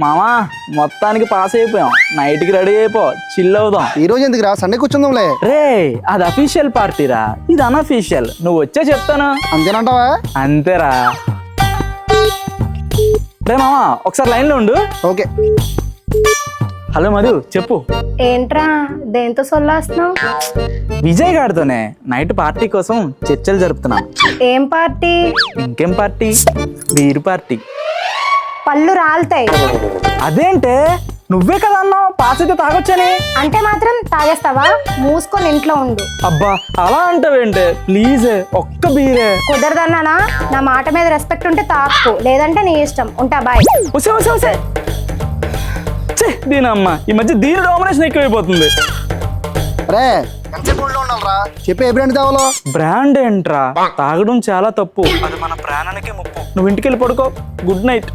మామా మొత్తానికి పాస్ అయిపోయాం. నైట్కి రెడీ అయిపో, చిల్ అవుదాం. ఈ రోజు ఎందుకు రా, సండే కూర్చుందాంలే. రే అది అఫీషియల్ పార్టీరా, ఇది అన్అఫీషియల్. నువ్వు వచ్చే చెప్తాను. అంతేనంటావా? అంతేరా. రే మామా ఒకసారి లైన్లో ఉండు. ఓకే. హలో మధు, చెప్పు. ఏంట్రా దేంతో సొల్లాస్తున్నావు? విజయ్ గారితోనే నైట్ పార్టీ కోసం చర్చలు జరుపుతున్నాం. ఏం పార్టీ? ఇంకేం పార్టీ? Beer party. పళ్ళు రాలుతాయి. అదేంటే, నువ్వే కదా అన్నావు పాస్ అయితే తాగొచ్చని. అంటే మాత్రం తాగేస్తావా? మూసుకొని ఇంట్లో ఉండు. అబ్బా అలా అంటావేంటే, ప్లీజ్ ఒక్క బీరే. కుదరదన్నానా? నా మాట మీద రెస్పెక్ట్ ఉంటే తాకు, లేదంటే నీ ఇష్టం. ఉంటా, బాయ్. వసే వసే వసే. దీనమ్మ ఈ మధ్య దీని డామినేషన్ ఎక్కువైపోతుంది. రే ఎంతసేపు ఊళ్ళో ఉండాలిరా? చెప్పి ఏ బ్రాండ్ తేవాలో? బ్రాండ్ ఏంట్రా, తాగడం చాలా తప్పు. అది మన ప్రాణానికి ముప్పు. నువ్వు ఇంటికి వెళ్ళి పడుకో. Good night.